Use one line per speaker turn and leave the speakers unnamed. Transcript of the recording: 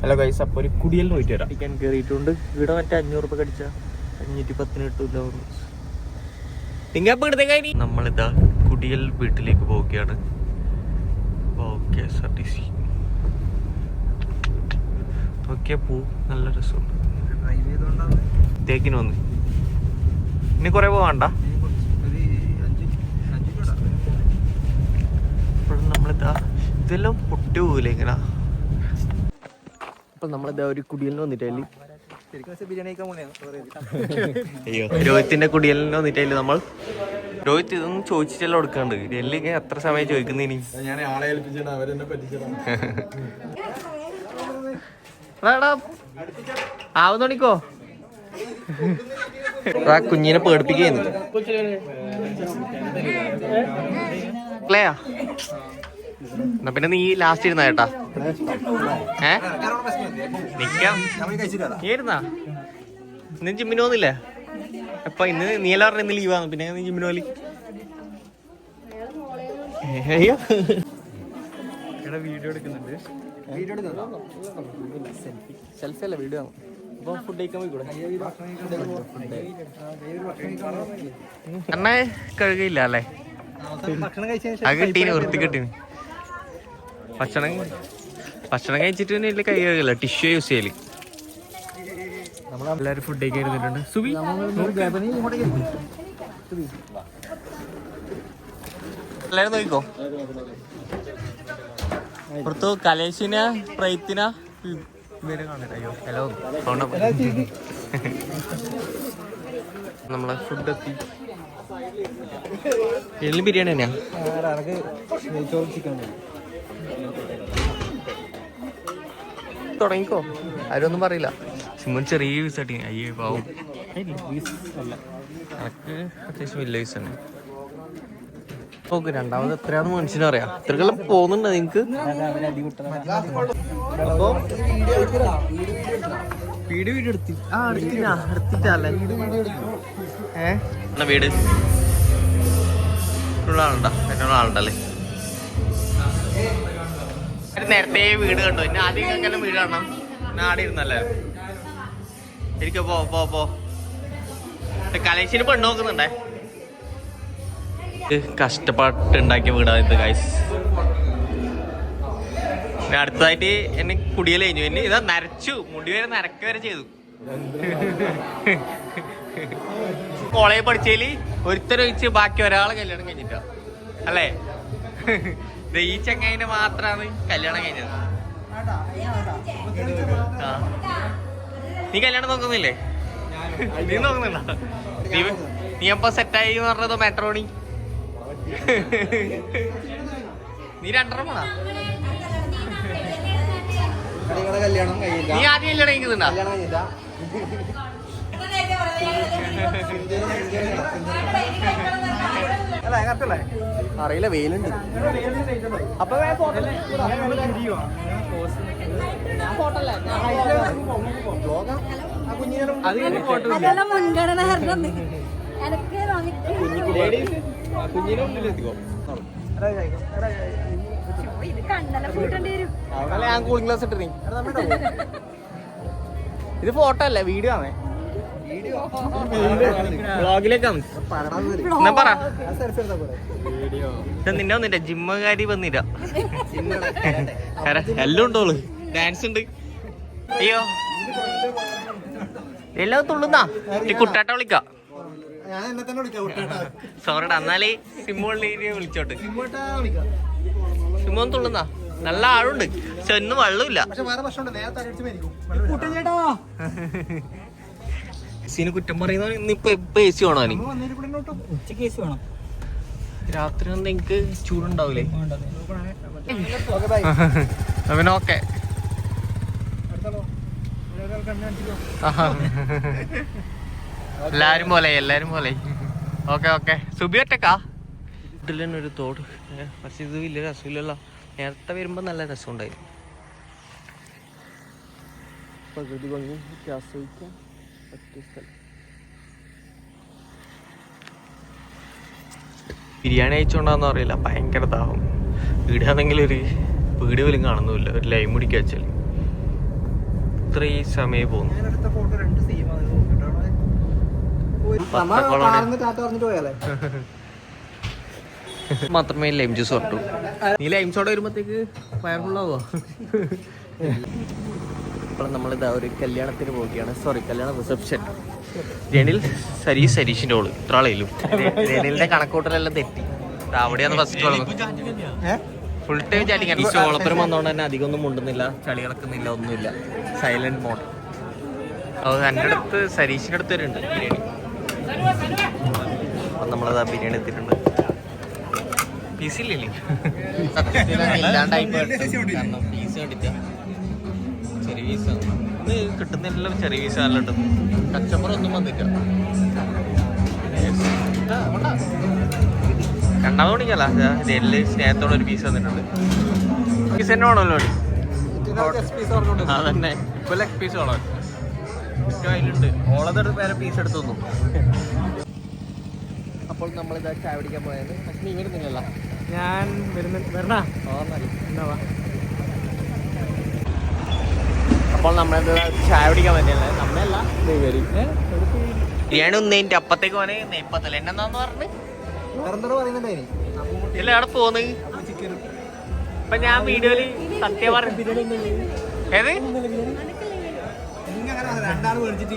Hello guys, അപ്പോൾ ഒരു കുടിയലിന് പോയിട്ട് വരാം. ടിക്കൻ കയറിയിട്ടുണ്ട്. ഇവിടെ മറ്റേ 500 രൂപ കടിച്ച 510 കിട്ടില്ല. നമ്മളിതാ കുടിയൽ വീട്ടിലേക്ക് പോവുകയാണ്. KSRTC നോക്കിയാ പോ, നല്ല രസമുണ്ട്. തേക്കിന് വന്ന് ഇനി കുറെ പോവാണ്ട. നമ്മളിതാ ഇതെല്ലാം പൊട്ടി പോകില്ല ഇങ്ങനെ. അപ്പൊ നമ്മളിതാ ഒരു കുടിയലിന് വന്നിട്ടല്ലേ, അയ്യോ രോഹിത്തിന്റെ കുടിയലിന് വന്നിട്ടല്ലേ നമ്മൾ. രോഹിത് ഇതൊന്നും ചോദിച്ചിട്ടെല്ലാം കൊടുക്കാണ്ട്. ഡൽഹി എത്ര സമയം ചോദിക്കുന്നതിന് ആവുന്നോണിക്കോ. ആ കുഞ്ഞിനെ പേടിപ്പിക്കുന്നു. എന്നാ പിന്നെ നീ ലാസ്റ്റ് ഇരുന്ന ചേട്ടാ. നിക്കാം. നീ ഇരുന്നാ? ഇന്ന് ജിമ്മിന് പോകുന്നില്ലേ? അപ്പൊ ഇന്ന് നീ എല്ലാം പറഞ്ഞ ഇന്ന് ലീവാണ്. പിന്നെ നീ ജിമ്മിന് പോലെ വീഡിയോ എടുക്കുന്നുണ്ട്. സെൽഫി അല്ല, വീഡിയോ ആണ്. അപ്പൊ ഫുഡ് കഴിക്കാൻ പോയിക്കൂടെ? എണ്ണ കഴുകയില്ല അല്ലേ? അത് കിട്ടീന്, വൃത്തി കിട്ടീന്. ഭക്ഷണം കഴിച്ചിട്ട് പിന്നെ കൈ കഴുകില്ല, ടിഷ്യൂ യൂസ് ചെയ്യല്. നമ്മളെല്ലാരും ഫുഡ് കഴിക്കാൻ ഇരുന്നിട്ടുണ്ട്. സുബി എല്ലാരും നോക്കിക്കോ. പുറത്തു കലേഷിന പ്രൈത്തിന ഹലോ. നമ്മളെ ഫുഡ് എത്തി. എല്ലാം ബിരിയാണി തന്നെയാ. തുടങ്ങിക്കോ, ആരൊന്നും പറയില്ല. സിമ്മൻ ചെറിയ പീസ് ആട്ടി. അയ്യേ പാവം, എനിക്ക് അത്യാവശ്യം വലിയ പീസ് തന്നെ. നോക്ക് രണ്ടാമത് എത്രയാണെന്ന് മനുഷ്യനും അറിയാം. ഇത്രക്കെല്ലാം പോകുന്നുണ്ട് നിങ്ങക്ക്. അപ്പൊ വീട് എടുത്തിട്ടല്ലേ വീട് ഉള്ള ആളുണ്ടാ? എന്നോട് ആളുണ്ടല്ലേ. നേരത്തെ വീട് കണ്ടു. പിന്നെ ആദ്യം അങ്ങനെ വീട് കാണണം. ആടെ ഇരുന്നല്ലേ എനിക്ക് പോ കലേശിന് പെണ്ണ് നോക്കുന്നുണ്ടേ. കഷ്ടപ്പെട്ടുണ്ടാക്കിയ വീടാണ് ഇത് ഗൈസ്. അടുത്തതായിട്ട് എന്നെ കുടിയൽ കഴിഞ്ഞു. എന്നെ ഇതാ നരച്ചു, മുടി വരെ നരക്ക വരെ ചെയ്തു. കോളേജ് പഠിച്ചതില് ഒരുത്തരൊഴിച്ച് ബാക്കി ഒരാളെ കല്യാണം കഴിഞ്ഞിട്ടാ അല്ലേ? ഈ ചങ്ങായിനെ മാത്രാണ് കല്യാണം കഴിഞ്ഞത്. നീ കല്യാണം നോക്കുന്നില്ലേ? നീ നോക്കുന്നുണ്ടോ? നീ അപ്പൊ സെറ്റായി എന്ന് പറഞ്ഞതോ മെട്രോണി? നീ 2.5 പോണാ? നീ ആദ്യം കല്യാണം കഴിക്കുന്നുണ്ടാ? അറിയില്ല, വെയിലുണ്ട്. അപ്പൊ
മുൻഗണന
ഞാൻ കൂളിംഗ് ഗ്ലാസ് ഇട്ടേ. ഇത് ഫോട്ടോ അല്ലേ, വീഡിയോ ആണ്. വ്ളോഗിലേക്കാണ്. പറ, നിന്നെ വന്നില്ല, ജിമ്മുകാരി വന്നില്ല. എല്ലാം ഉണ്ടോള്, ഡാൻസ് ഉണ്ട്. അയ്യോ എല്ലാം തുള്ളുന്നാ. കുട്ടാട്ട വിളിക്കാം. സോറിടാ, എന്നാലേ സിമ്മോളിനെ വിളിച്ചോട്ട്. സിമ്മോൻ തുള്ളുന്നാ. നല്ല ആഴുണ്ട്, പക്ഷെ ഒന്നും വെള്ളമില്ല. എസിന് കുറ്റം പറയുന്ന ഇന്നിപ്പോ എ സി വേണോ? രാത്രി വന്ന് എനിക്ക് ചൂടുണ്ടാവൂലേ? പിന്നെ ഓക്കെ. എല്ലാരും പോലെ ഓക്കെ. സുബി ഒറ്റക്കാ? വീട്ടിൽ തന്നെ ഒരു തോട്. പക്ഷെ ഇത് വലിയ രസമില്ലല്ലോ. നേരത്തെ വരുമ്പോ നല്ല രസമുണ്ടായിരുന്നു. പ്രകൃതി ഭംഗി ആസ്വദിക്കാൻ പറ്റിയ സ്ഥലം. ബിരിയാണി അയച്ചുകൊണ്ടാന്ന് അറിയില്ല, ഭയങ്കര ദാഹം. വീടാണെങ്കിൽ ഒരു വീട് പോലും കാണുന്നില്ല. ഒരു ലൈം കുടിക്കുക വെച്ചാൽ ഇത്രയും സമയം പോകുന്നു. മാത്രമേ ലൈം ജ്യൂസ് പറ്റൂ. നീ ലൈം സോഡ വരുമ്പോഴത്തേക്ക് ഫയർഫുള്ളാവോ? അപ്പോൾ നമ്മളിതാ ഒരു കല്യാണത്തിന് പോവുകയാണ്. സോറി, കല്യാണ റിസപ്ഷൻ. രണിൽ സരീഷിന്റെ ഓള് ഇത്ര ആളേലും രണിലിന്റെ കണക്കൂട്ടലെല്ലാം തെറ്റി. അവിടെയാണ് ഫസ്റ്റ് ഫുൾ ടൈം ചാറ്റിങ്. ഈ ചോളപ്പുരം വന്നോണ്ട് തന്നെ അധികം ഒന്നും മുണ്ടുന്നില്ല, ചളി കിടക്കുന്നില്ല, ഒന്നുമില്ല. Silent mode. അത് എൻ്റെ അടുത്ത് സരീഷിന്റെ അടുത്ത് വരുന്നുണ്ട് ബിരിയാണി. അപ്പം നമ്മളത് ബിരിയാണി എത്തിയിട്ടുണ്ട്. പീസില്ലേ ഇല്ലാണ്ടായി കാരണം പീസ് കണ്ടിട്ട് ചെറിയ പീസാണ് ഇത് കിട്ടുന്നില്ല. ചെറിയ പീസ് നല്ല കിട്ടും. കച്ചമ്പറ ഒന്നും വന്നില്ല. കണ്ടാൽ തോന്നിക്കല്ല നെല്ല് സ്നേഹത്തോടെ ഒരു പീസ് വന്നിട്ടുണ്ട്. പീസ് തന്നെ വേണമല്ലോ. അതന്നെ ഇപ്പൊ ലെഗ് പീസ് വേണോ? അതിലുണ്ട് ഓളത് വേറെ പീസ് എടുത്തു തന്നു. അപ്പോൾ നമ്മളിതാ ചായ പിടിക്കാൻ പോയത്. പക്ഷെ നീ വരുന്നില്ലല്ലോ.
ഞാൻ വരണ.
അപ്പോൾ നമ്മളിത് ചായ പിടിക്കാൻ പറ്റിയല്ലേ? നമ്മളല്ല ബിരിയാണി ഒന്നേന്റെ അപ്പത്തേക്ക് പോനെ നെയ്പ്പത്തല്ല. എന്നാന്ന് പറഞ്ഞ് ഇല്ല അവിടെ പോന്ന്. ഇപ്പൊ ഞാൻ വീഡിയോയില് സത്യം പറഞ്ഞു. ഏത്
രണ്ടാൾ മേടിച്ചിട്ട്